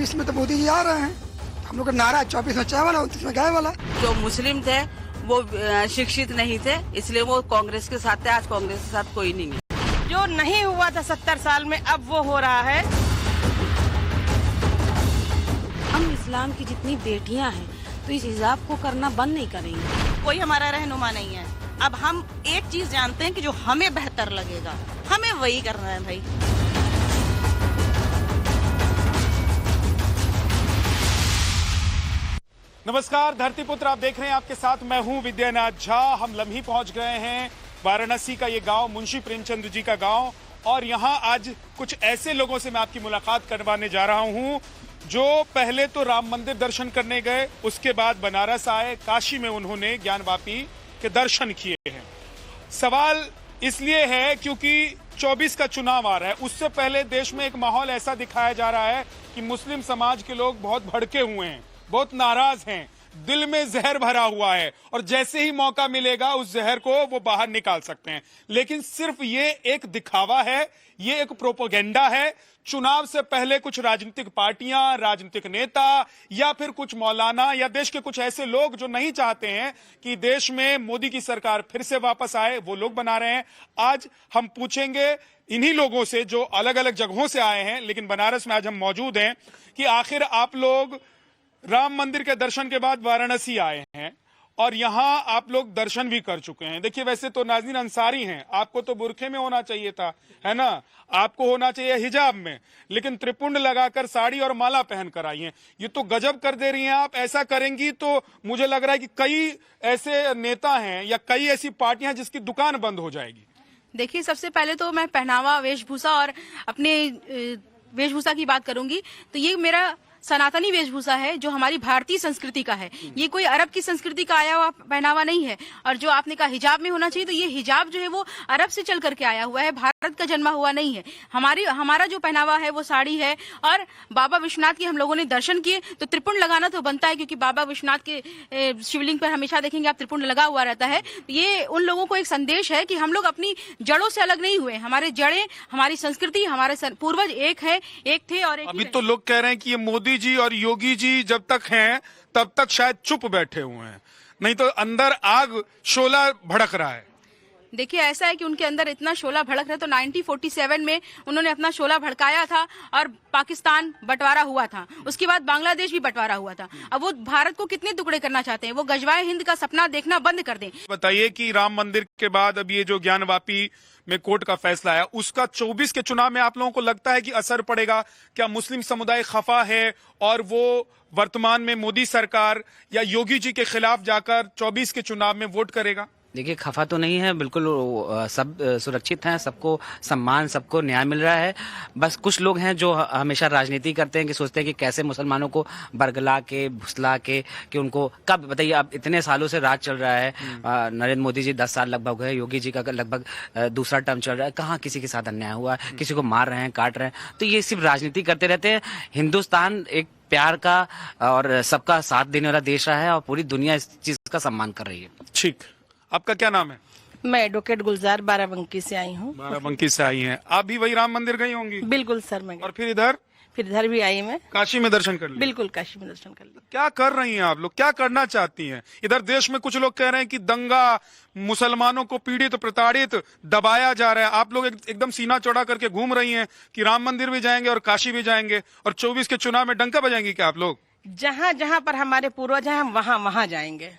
24 में तो मोदी जी आ रहे हैं, हम लोग का नारा 24 में चाय वाला 29 में गाय वाला। जो मुस्लिम थे वो शिक्षित नहीं थे, इसलिए वो कांग्रेस के साथ थे। आज कांग्रेस के साथ कोई नहीं है। जो नहीं हुआ था 70 साल में अब वो हो रहा है। हम इस्लाम की जितनी बेटियां हैं तो इस हिजाब को करना बंद नहीं करेंगे। कोई हमारा रहनुमा नहीं है। अब हम एक चीज जानते हैं कि जो हमें बेहतर लगेगा हमें वही करना है भाई। नमस्कार, धरतीपुत्र आप देख रहे हैं, आपके साथ मैं हूं विद्यानाथ झा। हम लम्ही पहुंच गए हैं वाराणसी का ये गांव, मुंशी प्रेमचंद जी का गांव, और यहां आज कुछ ऐसे लोगों से मैं आपकी मुलाकात करवाने जा रहा हूं जो पहले तो राम मंदिर दर्शन करने गए, उसके बाद बनारस आए, काशी में उन्होंने ज्ञानवापी के दर्शन किए हैं। सवाल इसलिए है क्योंकि 24 का चुनाव आ रहा है। उससे पहले देश में एक माहौल ऐसा दिखाया जा रहा है कि मुस्लिम समाज के लोग बहुत भड़के हुए हैं, बहुत नाराज हैं, दिल में जहर भरा हुआ है, और जैसे ही मौका मिलेगा उस जहर को वो बाहर निकाल सकते हैं। लेकिन सिर्फ ये एक दिखावा है, ये एक प्रोपेगेंडा है। चुनाव से पहले कुछ राजनीतिक पार्टियां, राजनीतिक नेता या फिर कुछ मौलाना या देश के कुछ ऐसे लोग जो नहीं चाहते हैं कि देश में मोदी की सरकार फिर से वापस आए, वो लोग बना रहे हैं। आज हम पूछेंगे इन्हीं लोगों से जो अलग अलग जगहों से आए हैं, लेकिन बनारस में आज हम मौजूद हैं, कि आखिर आप लोग राम मंदिर के दर्शन के बाद वाराणसी आए हैं और यहां आप लोग दर्शन भी कर चुके हैं। देखिए, वैसे तो नाज़रीन अंसारी हैं, आपको तो बुरखे में होना चाहिए था, है ना, आपको होना चाहिए हिजाब में, लेकिन त्रिपुंड लगाकर साड़ी और माला पहनकर आई हैं। ये तो गजब कर दे रही हैं आप। ऐसा करेंगी तो मुझे लग रहा है कि कई ऐसे नेता हैं या कई ऐसी पार्टियां जिसकी दुकान बंद हो जाएगी। देखिए, सबसे पहले तो मैं पहनावा, वेशभूषा और अपने वेशभूषा की बात करूंगी तो ये मेरा सनातनी वेशभूषा है जो हमारी भारतीय संस्कृति का है। ये कोई अरब की संस्कृति का आया हुआ पहनावा नहीं है। और जो आपने कहा हिजाब में होना चाहिए, तो ये हिजाब जो है वो अरब से चल करके आया हुआ है, भारत का जन्मा हुआ नहीं है। हमारा जो पहनावा है वो साड़ी है। और बाबा विश्वनाथ के हम लोगों ने दर्शन किए तो त्रिपुंड लगाना तो बनता है, क्योंकि बाबा विश्वनाथ के शिवलिंग पर हमेशा देखेंगे आप त्रिपुंड लगा हुआ रहता है। ये उन लोगों को एक संदेश है कि हम लोग अपनी जड़ों से अलग नहीं हुए। हमारे जड़ें, हमारी संस्कृति, हमारे पूर्वज एक है, एक थे और एक अभी तो लोग कह रहे हैं कि ये मोदी जी और योगी जी जब तक हैं तब तक शायद चुप बैठे हुए हैं, नहीं तो अंदर आग शोला भड़क रहा है। देखिए, ऐसा है कि उनके अंदर इतना शोला भड़क रहा है। तो 1947 में उन्होंने अपना शोला भड़काया था और पाकिस्तान बंटवारा हुआ था, उसके बाद बांग्लादेश भी बंटवारा हुआ था। अब वो भारत को कितने टुकड़े करना चाहते हैं? वो गजवाए हिंद का सपना देखना बंद कर दें। बताइए कि राम मंदिर के बाद अब ये जो ज्ञानवापी में कोर्ट का फैसला है, उसका 24 के चुनाव में आप लोगों को लगता है कि असर पड़ेगा? क्या मुस्लिम समुदाय खफा है और वो वर्तमान में मोदी सरकार या योगी जी के खिलाफ जाकर 24 के चुनाव में वोट करेगा? देखिए, खफा तो नहीं है, बिल्कुल सब सुरक्षित हैं, सबको सम्मान, सबको न्याय मिल रहा है। बस कुछ लोग हैं जो हमेशा राजनीति करते हैं कि सोचते हैं कि कैसे मुसलमानों को बरगला के, भुसला के, कि उनको कब, बताइए, अब इतने सालों से राज चल रहा है। नरेंद्र मोदी जी 10 साल लगभग है, योगी जी का लगभग दूसरा टर्म चल रहा है। कहाँ किसी के साथ अन्याय हुआ है? किसी को मार रहे हैं, काट रहे हैं? तो ये सिर्फ राजनीति करते रहते हैं। हिंदुस्तान एक प्यार का और सबका साथ देने वाला देश रहा है और पूरी दुनिया इस चीज का सम्मान कर रही है। ठीक, आपका क्या नाम है? मैं एडवोकेट गुलजार बाराबंकी से आई हूँ। बाराबंकी से आई हैं आप भी? वही राम मंदिर गई होंगी? बिल्कुल सर, मैं और फिर इधर भी आई मैं। काशी में दर्शन कर लिया? बिल्कुल, काशी में दर्शन कर लिया। क्या कर रही हैं आप लोग? क्या करना चाहती हैं? इधर देश में कुछ लोग कह रहे हैं कि दंगा, मुसलमानों को पीड़ित, प्रताड़ित, दबाया जा रहा है। आप लोग एकदम सीना चौड़ा करके घूम रही हैं कि राम मंदिर भी जाएंगे और काशी भी जाएंगे, और 24 के चुनाव में डंका बजाएंगी क्या आप लोग? जहाँ जहाँ पर हमारे पूर्वज हैं हम वहाँ जाएंगे।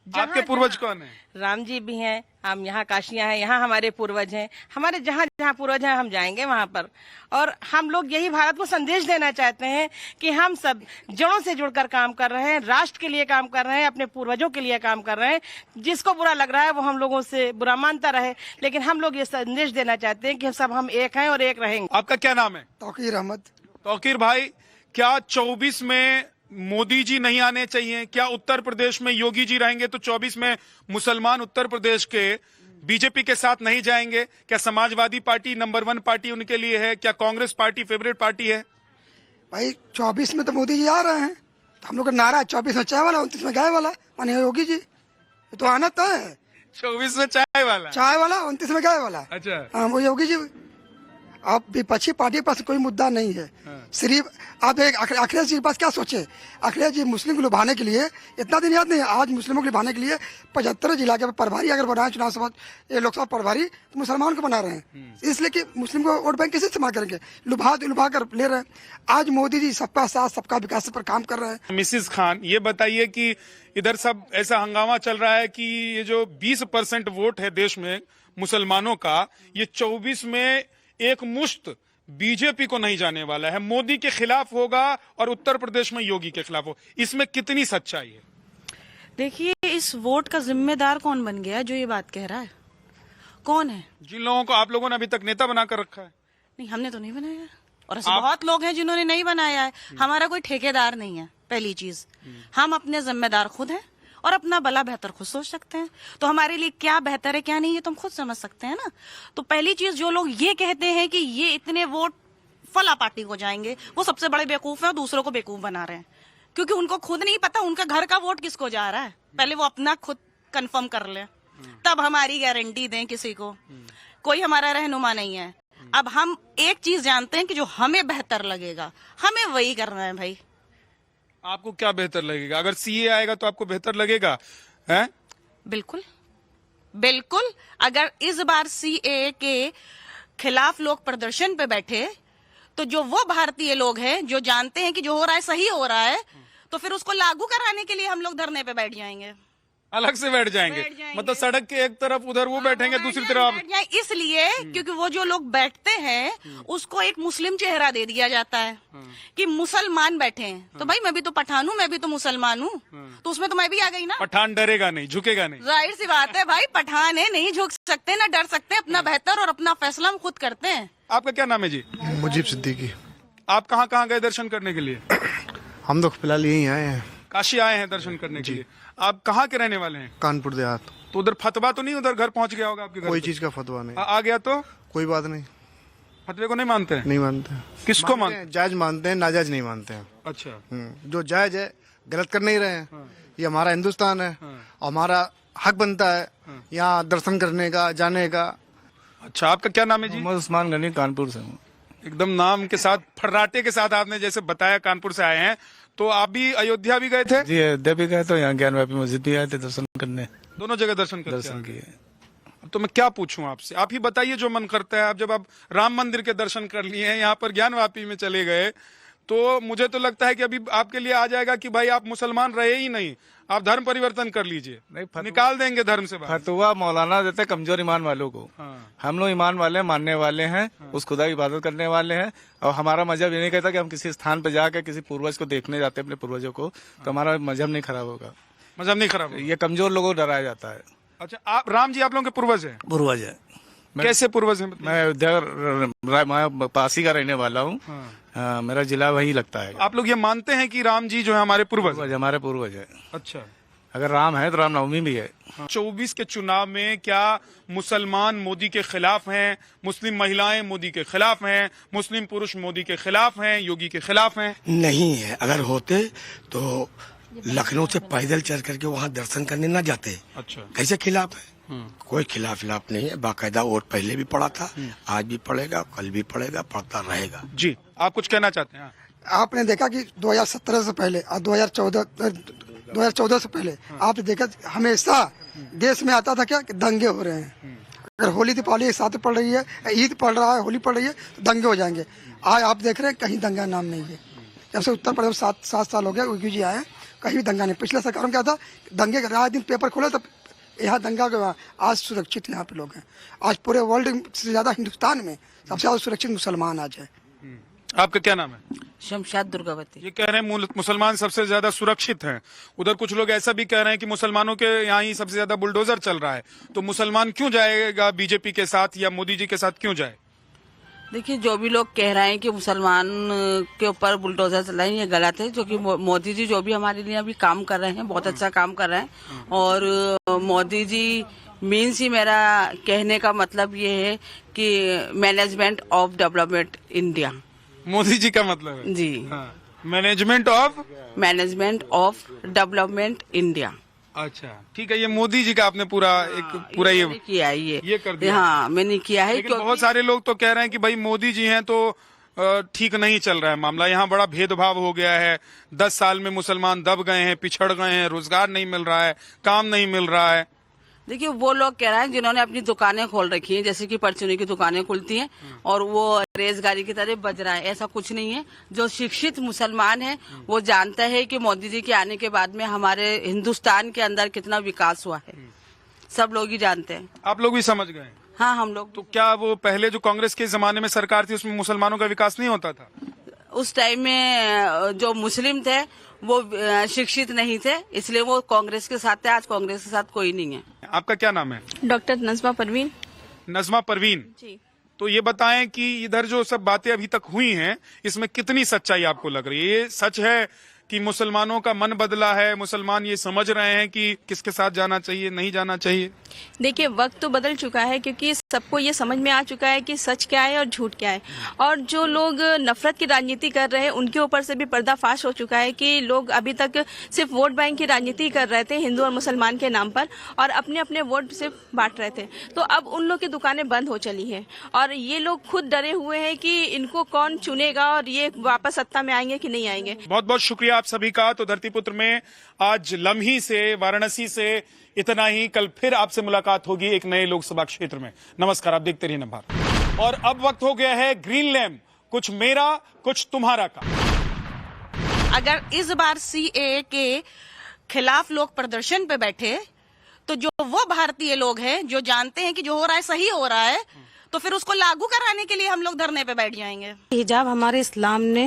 आपके पूर्वज कौन है? राम जी भी हैं, हम यहाँ काशियाँ हैं, यहाँ हमारे पूर्वज हैं। हमारे जहाँ जहाँ पूर्वज हैं हम जाएंगे वहाँ पर। और हम लोग यही भारत को संदेश देना चाहते हैं कि हम सब जड़ों से जुड़कर काम कर रहे हैं, राष्ट्र के लिए काम कर रहे हैं, अपने पूर्वजों के लिए काम कर रहे हैं। जिसको बुरा लग रहा है वो हम लोगों से बुरा मानता रहे, लेकिन हम लोग ये संदेश देना चाहते हैं कि सब हम एक हैं और एक रहेंगे। आपका क्या नाम है? तौकीर अहमद। तौकीर भाई, क्या 24 में मोदी जी नहीं आने चाहिए? क्या उत्तर प्रदेश में योगी जी रहेंगे तो 24 में मुसलमान उत्तर प्रदेश के बीजेपी के साथ नहीं जाएंगे? क्या समाजवादी पार्टी नंबर 1 पार्टी उनके लिए है? क्या कांग्रेस पार्टी फेवरेट पार्टी है? भाई 24 में तो मोदी जी आ रहे हैं, तो हम लोग का नारा 24 में चाय वाला 29 में गाय वाला, माने योगी जी तो आना तय है। 24 में चाय वाला 29 में गाय वाला। अच्छा, हाँ, वो योगी जी आप विपक्षी पार्टी के पास कोई मुद्दा नहीं है। सिर्फ आप एक अखिलेश जी के पास क्या सोचे, अखिलेश जी मुस्लिम को लुभाने के लिए, इतना दिन याद नहीं है, आज मुस्लिमों को लुभाने के लिए 75 जिला के प्रभारी अगर बनाए चुनाव सभा ये लोकसभा प्रभारी तो मुसलमान को बना रहे हैं, इसलिए कि मुस्लिम को वोट बैंक कैसे इस्तेमाल करेंगे, लुभा कर ले रहे हैं। आज मोदी जी सबका साथ सबका विकास पर काम कर रहे हैं। मिसिस खान, ये बताइए कि इधर सब ऐसा हंगामा चल रहा है कि ये जो 20% वोट है देश में मुसलमानों का, ये 24 में एक मुश्त बीजेपी को नहीं जाने वाला है, मोदी के खिलाफ होगा और उत्तर प्रदेश में योगी के खिलाफ हो। इसमें कितनी सच्चाई है? देखिए, इस वोट का जिम्मेदार कौन बन गया जो ये बात कह रहा है? कौन है? जिन लोगों को आप लोगों ने अभी तक नेता बनाकर रखा है। नहीं, हमने तो नहीं बनाया, और ऐसे बहुत लोग हैं जिन्होंने नहीं बनाया है। हमारा कोई ठेकेदार नहीं है। पहली चीज, हम अपने जिम्मेदार खुद हैं और अपना भला बेहतर खुद सोच सकते हैं। तो हमारे लिए क्या बेहतर है क्या नहीं है तो हम खुद समझ सकते हैं ना। तो पहली चीज, जो लोग ये कहते हैं कि ये इतने वोट फला पार्टी को जाएंगे, वो सबसे बड़े बेवकूफ हैं और दूसरों को बेवकूफ बना रहे हैं, क्योंकि उनको खुद नहीं पता उनका घर का वोट किसको जा रहा है। पहले वो अपना खुद कंफर्म कर ले, तब हमारी गारंटी दें किसी को। कोई हमारा रहनुमा नहीं है। अब हम एक चीज जानते हैं कि जो हमें बेहतर लगेगा हमें वही करना है भाई। आपको क्या बेहतर लगेगा? अगर सीए आएगा तो आपको बेहतर लगेगा? हैं? बिल्कुल बिल्कुल। अगर इस बार सीए के खिलाफ लोग प्रदर्शन पे बैठे तो जो वो भारतीय लोग हैं जो जानते हैं कि जो हो रहा है सही हो रहा है, तो फिर उसको लागू कराने के लिए हम लोग धरने पे बैठ जाएंगे, अलग से बैठ जाएंगे। मतलब सड़क के एक तरफ उधर वो बैठेंगे, दूसरी तरफ आप। बैठ जाएं, इसलिए क्योंकि वो जो लोग बैठते हैं उसको एक मुस्लिम चेहरा दे दिया जाता है कि मुसलमान बैठे हैं। तो भाई मैं भी तो पठान हूँ, मैं भी तो मुसलमान हूँ, तो उसमें तो मैं भी आ गई ना। पठान डरेगा नहीं, झुकेगा नहीं। जाहिर सी बात है भाई, पठान है, नहीं झुक सकते ना डर सकते, अपना बेहतर और अपना फैसला हम खुद करते हैं। आपका क्या नाम है जी? मुजीब सिद्दीकी। आप कहाँ कहाँ गए दर्शन करने के लिए? हम तो फिलहाल यहीं आए हैं, काशी आए हैं दर्शन करने के लिए। आप कहाँ के रहने वाले हैं? कानपुर देहात। तो उधर फतवा तो नहीं, उधर घर पहुंच गया होगा आपके घर? कोई पे? चीज का फतवा नहीं। आ गया तो कोई बात नहीं। फतवे को नहीं मानते हैं? नहीं मानते हैं। किसको मानते हैं? जायज मानते हैं, नाजायज नहीं मानते हैं। अच्छा, जो जायज है गलत कर नहीं रहे हैं। ये हमारा हिंदुस्तान है और हमारा हक बनता है यहाँ दर्शन करने का, जाने का। अच्छा, आपका क्या नाम है जी? मोहम्मद उस्मान गनी, कानपुर से हूँ। एकदम नाम के साथ, फर्राटे के साथ आपने जैसे बताया कानपुर से आए हैं। तो आप भी अयोध्या भी गए थे? जी, अयोध्या भी गए, तो यहाँ ज्ञानव्यापी मस्जिद भी आए थे दर्शन करने। दोनों जगह दर्शन किए। अब तो मैं क्या पूछूं आपसे, आप ही बताइए जो मन करता है। आप जब आप राम मंदिर के दर्शन कर लिए हैं, यहाँ पर ज्ञानवापी में चले गए, तो मुझे तो लगता है कि अभी आपके लिए आ जाएगा कि भाई आप मुसलमान रहे ही नहीं, आप धर्म परिवर्तन कर लीजिए। नहीं, निकाल देंगे धर्म से बाहर। फतवा मौलाना देते कमजोर ईमान वालों को। हम लोग ईमान वाले, मानने वाले हैं, उस खुदा की इबादत करने वाले हैं। और हमारा मजहब ये नहीं कहता कि हम किसी स्थान पर जाकर किसी पूर्वज को देखने जाते हैं, अपने पूर्वजों को, तो हमारा मजहब नहीं खराब होगा। मजहब नहीं खराब? ये कमजोर लोगों को डराया जाता है। अच्छा, आप राम जी आप लोगों के पूर्वज हैं? पूर्वज है। कैसे पूर्वज हैं? मैं अयोध्या, मैं पासी का रहने वाला हूँ। मेरा जिला वही लगता है। आप लोग ये मानते हैं कि राम जी जो है हमारे पूर्वज? हमारे पूर्वज है। अच्छा, अगर राम है तो रामनवमी भी है। 24 के चुनाव में क्या मुसलमान मोदी के खिलाफ हैं, मुस्लिम महिलाएं मोदी के खिलाफ हैं, मुस्लिम पुरुष मोदी के खिलाफ हैं, योगी के खिलाफ हैं? नहीं है। अगर होते तो लखनऊ से पैदल चल करके वहाँ दर्शन करने ना जाते। अच्छा, कैसे खिलाफ है? कोई खिलाफ नहीं है। बाकायदा वोट पहले भी पड़ा था, आज भी पड़ेगा, कल भी पड़ेगा, पड़ता रहेगा। जी, आप कुछ कहना चाहते हैं? आपने देखा कि 2017 से पहले और 2014 से पहले आपने देखा हमेशा देश में आता था क्या कि दंगे हो रहे हैं। अगर होली दीपावली एक साथ पड़ रही है, ईद पड़ रहा है, होली पड़ रही है, तो दंगे हो जाएंगे। आज आप देख रहे हैं कहीं दंगा नाम नहीं है। जब से उत्तर प्रदेश 7 साल हो गया योगी जी आए, कहीं भी दंगा नहीं। पिछले सरकारों में क्या था, दंगे का रात दिन पेपर खोले तो यहाँ दंगा के, आज सुरक्षित यहाँ पे लोग हैं। आज पूरे वर्ल्ड से ज्यादा हिंदुस्तान में सबसे ज्यादा सुरक्षित मुसलमान आज है। आपका क्या नाम है? शमशाद दुर्गावती। ये कह रहे हैं मुसलमान सबसे ज्यादा सुरक्षित हैं। उधर कुछ लोग ऐसा भी कह रहे हैं कि मुसलमानों के यहाँ ही सबसे ज्यादा बुलडोजर चल रहा है। तो मुसलमान क्यों जाएगा बीजेपी के साथ या मोदी जी के साथ क्यों जाए? देखिए, जो भी लोग कह रहे हैं कि मुसलमान के ऊपर बुलडोजर चल रहे हैं, ये गलत है। जो कि मोदी जी जो भी हमारे लिए अभी काम कर रहे हैं, बहुत अच्छा काम कर रहे हैं। और मोदी जी मीन्स ही, मेरा कहने का मतलब ये है कि management of development India. Modi ji का मतलब है जी, मैनेजमेंट ऑफ डेवलपमेंट इंडिया। अच्छा ठीक है, ये मोदी जी का आपने पूरा पूरा ये किया है ये कर दिया। हाँ मैंने किया है। लेकिन बहुत सारे लोग तो कह रहे हैं कि भाई मोदी जी हैं तो ठीक नहीं चल रहा है मामला, यहाँ बड़ा भेदभाव हो गया है, 10 साल में मुसलमान दब गए हैं, पिछड़ गए हैं, रोजगार नहीं मिल रहा है, काम नहीं मिल रहा है। देखिए वो लोग कह रहे हैं जिन्होंने अपनी दुकानें खोल रखी हैं, जैसे कि परचूनी की दुकानें खुलती हैं और वो रेजगारी की तरह बज रहा है, ऐसा कुछ नहीं है। जो शिक्षित मुसलमान है वो जानता है कि मोदी जी के आने के बाद में हमारे हिंदुस्तान के अंदर कितना विकास हुआ है, सब लोग ही जानते हैं। आप लोग भी समझ गए? हाँ हम लोग। तो क्या वो पहले जो कांग्रेस के जमाने में सरकार थी उसमें मुसलमानों का विकास नहीं होता था? उस टाइम में जो मुस्लिम थे वो शिक्षित नहीं थे, इसलिए वो कांग्रेस के साथ थे। आज कांग्रेस के साथ कोई नहीं है। आपका क्या नाम है? डॉक्टर नज़मा परवीन। नज़मा परवीन जी। तो ये बताएं कि इधर जो सब बातें अभी तक हुई हैं इसमें कितनी सच्चाई आपको लग रही है? ये सच है कि मुसलमानों का मन बदला है, मुसलमान ये समझ रहे हैं कि किसके साथ जाना चाहिए, नहीं जाना चाहिए? देखिए वक्त तो बदल चुका है, क्योंकि सबको ये समझ में आ चुका है कि सच क्या है और झूठ क्या है। और जो लोग नफरत की राजनीति कर रहे हैं उनके ऊपर से भी पर्दाफाश हो चुका है कि लोग अभी तक सिर्फ वोट बैंक की राजनीति कर रहे थे हिंदू और मुसलमान के नाम पर, और अपने अपने वोट सिर्फ बांट रहे थे। तो अब उन लोग की दुकानें बंद हो चली हैं और ये लोग खुद डरे हुए हैं कि इनको कौन चुनेगा और ये वापस सत्ता में आएंगे कि नहीं आएंगे। बहुत बहुत शुक्रिया आप सभी का। तो धरतीपुत्र में आज लम्ही से, वाराणसी से इतना ही। कल फिर आपसे मुलाकात होगी एक नए लोकसभा क्षेत्र में। नमस्कार, आप देखते रहिए नवभारत। और अब वक्त हो गया है ग्रीन लैम्प, कुछ मेरा कुछ तुम्हारा का। अगर इस बार सीएए के खिलाफ लोग प्रदर्शन पे बैठे तो जो वो भारतीय लोग हैं जो जानते हैं कि जो हो रहा है सही हो रहा है, तो फिर उसको लागू कराने के लिए हम लोग धरने पे बैठ जाएंगे। हिजाब हमारे इस्लाम ने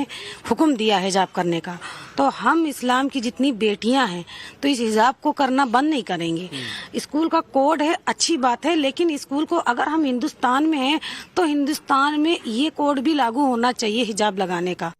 हुक्म दिया है हिजाब करने का, तो हम इस्लाम की जितनी बेटियां हैं तो इस हिजाब को करना बंद नहीं करेंगे। स्कूल का कोड है, अच्छी बात है, लेकिन स्कूल को अगर हम हिंदुस्तान में हैं तो हिंदुस्तान में ये कोड भी लागू होना चाहिए हिजाब लगाने का।